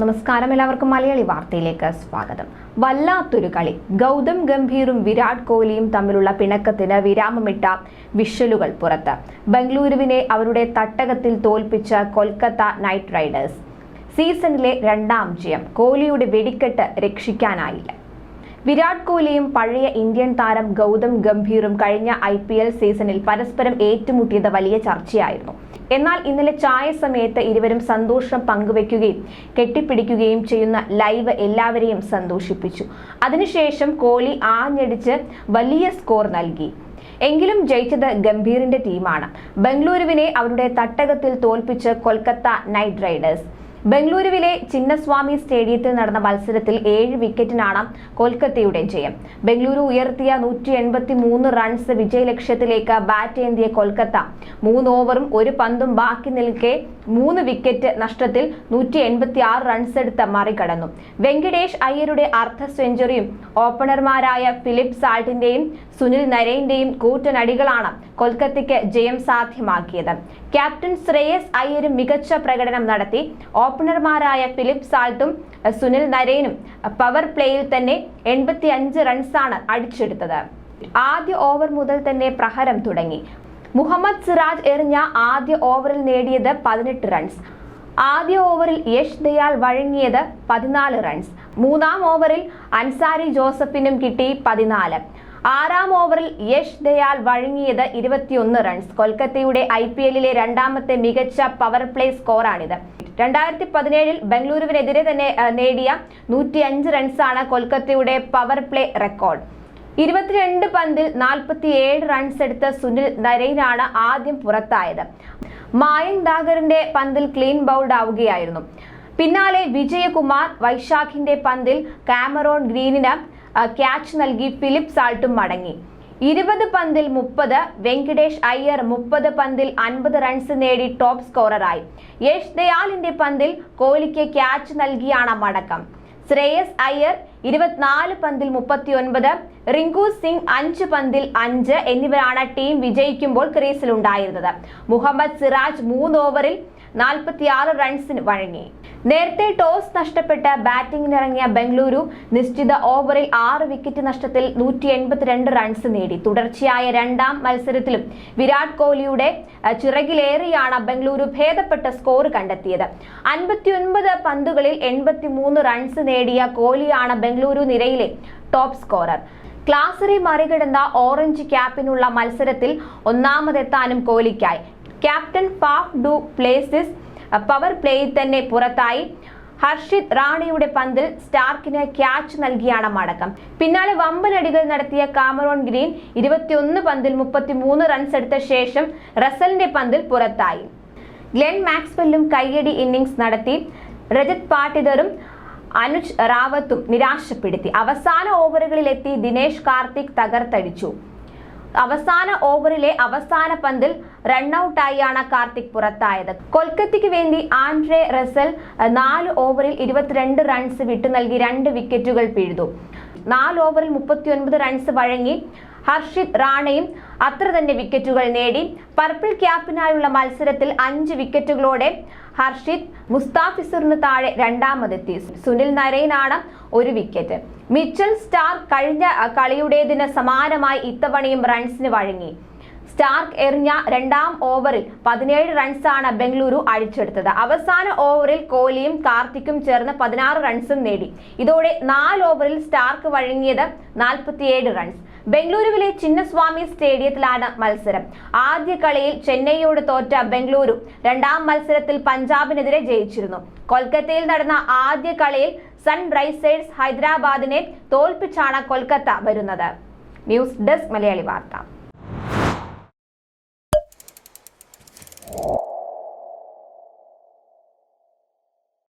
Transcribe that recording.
നമസ്കാരം, എല്ലാവർക്കും മലയാളി വാർത്തയിലേക്ക് സ്വാഗതം. വല്ലാത്തൊരു കളി. ഗൗതം ഗംഭീറും വിരാട് കോഹ്ലിയും തമ്മിലുള്ള പിണക്കത്തിന് വിരാമമിട്ട വിഷ്വലുകൾ പുറത്ത്. ബംഗളൂരുവിനെ അവരുടെ തട്ടകത്തിൽ തോൽപ്പിച്ച കൊൽക്കത്ത നൈറ്റ് റൈഡേഴ്സ്. സീസണിലെ രണ്ടാം ജയം. കോഹ്ലിയുടെ വെടിക്കെട്ട് രക്ഷിക്കാനായില്ല. വിരാട് കോഹ്ലിയും പഴയ ഇന്ത്യൻ താരം ഗൗതം ഗംഭീറും കഴിഞ്ഞ IPL സീസണിൽ പരസ്പരം ഏറ്റുമുട്ടിയത് വലിയ ചർച്ചയായിരുന്നു. എന്നാൽ ഇന്നലെ ചായ സമയത്ത് ഇരുവരും സന്തോഷം പങ്കുവെക്കുകയും കെട്ടിപ്പിടിക്കുകയും ചെയ്യുന്ന ലൈവ് എല്ലാവരെയും സന്തോഷിപ്പിച്ചു. അതിനുശേഷം കോഹ്ലി ആഞ്ഞടിച്ച് വലിയ സ്കോർ നൽകി. എങ്കിലും ജയിച്ചത് ഗംഭീറിന്റെ ടീമാണ്. ബംഗളൂരുവിനെ അവരുടെ തട്ടകത്തിൽ തോൽപ്പിച്ച് കൊൽക്കത്ത നൈറ്റ് റൈഡേഴ്സ്. ബംഗളൂരുവിലെ ചിന്നസ്വാമി സ്റ്റേഡിയത്തിൽ നടന്ന മത്സരത്തിൽ 7 വിക്കറ്റിനാണ് കൊൽക്കത്തയുടെ ജയം. ബംഗളൂരു ഉയർത്തിയ 183 റൺസ് വിജയലക്ഷ്യത്തിലേക്ക് ബാറ്റ് ഏന്തിയ കൊൽക്കത്ത 3 ഓവറും 1 പന്തും ബാക്കി നിൽക്കെ 3 വിക്കറ്റ് നഷ്ടത്തിൽ 186 റൺസ് എടുത്ത് മറികടന്നു. വെങ്കിടേഷ് അയ്യരുടെ അർദ്ധ സെഞ്ചുറിയും ഓപ്പണർമാരായ ഫിലിപ്പ് സാൾട്ടിന്റെയും സുനിൽ നരൈന്റെയും കൂറ്റനടികളാണ് കൊൽക്കത്തയ്ക്ക് ജയം സാധ്യമാക്കിയത്. ക്യാപ്റ്റൻ ശ്രേയസ് അയ്യരും മികച്ച പ്രകടനം നടത്തി. ഓപ്പണർമാരായ ഫിലിപ്പ് സാൾട്ടും സുനിൽ നരൈനും പവർ പ്ലേയിൽ തന്നെ 85 റൺസാണ് അടിച്ചെടുത്തത്. ആദ്യ ഓവർ മുതൽ തന്നെ പ്രഹരം തുടങ്ങി. മുഹമ്മദ് സിറാജ് എറിഞ്ഞ ആദ്യ ഓവറിൽ നേടിയത് 18 റൺസ്. ആദ്യ ഓവറിൽ യശ് ദയാൽ വഴങ്ങിയത് 14 റൺസ്. 3-ാം ഓവറിൽ അൻസാരി ജോസഫിനും കിട്ടി 14. 6-ാം ഓവറിൽ യശ് ദയാൽ വഴങ്ങിയത് 21 റൺസ്. കൊൽക്കത്തയുടെ IPLലെ രണ്ടാമത്തെ മികച്ച പവർ പ്ലേ സ്കോറാണിത്. 2017-ൽ ബംഗളൂരുവിനെതിരെ തന്നെ നേടിയ 105 റൺസാണ് കൊൽക്കത്തയുടെ പവർ പ്ലേ റെക്കോർഡ്. 22 പന്തിൽ 47 റൺസ് എടുത്ത സുനിൽ നരൈനാണ് ആദ്യം പുറത്തായത്. മായങ്ക് ദാഗറിന്റെ പന്തിൽ ക്ലീൻ ബൗൾഡ് ആവുകയായിരുന്നു. പിന്നാലെ വിജയകുമാർ വൈശാഖിന്റെ പന്തിൽ കാമറോൺ ഗ്രീനിന് ക്യാച്ച് നൽകി ഫിലിപ്പ് സാൾട്ടും മടങ്ങി. 20 പന്തിൽ 30. വെങ്കിടേഷ് അയ്യർ 30 പന്തിൽ 50 റൺസ് നേടി ടോപ്പ് സ്കോററായി. യശ് ദയാലിന്റെ പന്തിൽ കോഹ്ലിക്ക് ക്യാച്ച് നൽകിയാണ് മടക്കം. ശ്രേയസ് അയ്യർ 24 പന്തിൽ 39. റിങ്കു സിംഗ് 5 പന്തിൽ 5 എന്നിവരാണ് ടീം വിജയിക്കുമ്പോൾ ക്രീസിലുണ്ടായിരുന്നത്. മുഹമ്മദ് സിറാജ് 3 ഓവറിൽ 46 റൺസിന് വഴങ്ങി. നേരത്തെ ടോസ് നഷ്ടപ്പെട്ട് ബാറ്റിംഗിനിറങ്ങിയ ബംഗളൂരു നിശ്ചിത ഓവറിൽ 6 വിക്കറ്റ് നഷ്ടത്തിൽ 182 റൺസ് നേടി. തുടർച്ചയായ രണ്ടാം മത്സരത്തിലും വിരാട് കോഹ്ലിയുടെ ചിറകിലേറിയാണ് ബംഗളൂരു ഭേദപ്പെട്ട സ്കോർ കണ്ടെത്തിയത്. 59 പന്തുകളിൽ 83 റൺസ് നേടിയ കോഹ്ലിയാണ് ബംഗളൂരു നിരയിലെ ടോപ്പ് സ്കോറർ. ക്ലാസറെ മറികടന്ന ഓറഞ്ച് ക്യാപ്പിനുള്ള മത്സരത്തിൽ ഒന്നാമതെത്താനും കോഹ്ലിക്കായി. ക്യാപ്റ്റൻ ഫാഫ് ഡു പ്ലേസിസ് പവർ പ്ലേയിൽ തന്നെ പുറത്തായി. ഹർഷിത് റാണയുടെ പന്തിൽ സ്റ്റാർക്കിന് ക്യാച്ച് നൽകിയാണ് മടക്കം. പിന്നാലെ വമ്പനടികൾ നടത്തിയ കാമറോൺ ഗ്രീൻ 21 പന്തിൽ 33 റൺസ് എടുത്ത ശേഷം റസലിന്റെ പന്തിൽ പുറത്തായി. ഗ്ലെൻ മാക്സ്വെല്ലും കയ്യടി ഇന്നിംഗ്സ് നടത്തി. രജത് പാട്ടിദറും അനുജ് റാവത്തും നിരാശപ്പെടുത്തി. അവസാന ഓവറുകളിലെത്തി ദിനേശ് കാർത്തിക് തകർത്തടിച്ചു. അവസാന ഓവറിലെ അവസാന പന്തിൽ റണ്ണൌട്ടായാണ് കാർത്തിക് പുറത്തായത്. കൊൽക്കത്തയ്ക്ക് വേണ്ടി ആൻഡ്രെ റസൽ 4 ഓവറിൽ 22 റൺസ് വിട്ടു നൽകി 2 വിക്കറ്റുകൾ പിഴുതു. 4 ഓവറിൽ 39 റൺസ് വഴങ്ങി. ഹർഷിത് റാണയും അത്ര തന്നെ വിക്കറ്റുകൾ നേടി. പർപ്പിൾ ക്യാപ്പിനായുള്ള മത്സരത്തിൽ 5 വിക്കറ്റുകളോടെ ഹർഷിത് മുസ്താഫിസുറിന് താഴെ രണ്ടാമതെത്തി. സുനിൽ നരൈനാണ് 1 വിക്കറ്റ്. മിച്ചൽ സ്റ്റാർക്ക് കഴിഞ്ഞ കളിയുടേതിന് സമാനമായി ഇത്തവണയും റൺസിന് വഴങ്ങി. സ്റ്റാർക്ക് എറിഞ്ഞ 2-ാം ഓവറിൽ 17 റൺസാണ് ബംഗളൂരു അടിച്ചെടുത്തത്. അവസാന ഓവറിൽ കോഹ്ലിയും കാർത്തിക്കും ചേർന്ന് 16 റൺസും നേടി. ഇതോടെ 4 ഓവറിൽ സ്റ്റാർക്ക് വഴങ്ങിയത് 47 റൺസ്. ബംഗളൂരുവിലെ ചിന്നസ്വാമി സ്റ്റേഡിയത്തിലാണ് മത്സരം. ആദ്യ കളിയിൽ ചെന്നൈയോട് തോറ്റ ബംഗളൂരു 2-ാം മത്സരത്തിൽ പഞ്ചാബിനെതിരെ ജയിച്ചിരുന്നു. കൊൽക്കത്തയിൽ നടന്ന ആദ്യ കളിയിൽ സൺറൈസേഴ്സ് ഹൈദരാബാദിനെ തോൽപ്പിച്ചാണ് കൊൽക്കത്ത വരുന്നത്. ന്യൂസ് ഡെസ്ക് മലയാളി വാർത്ത.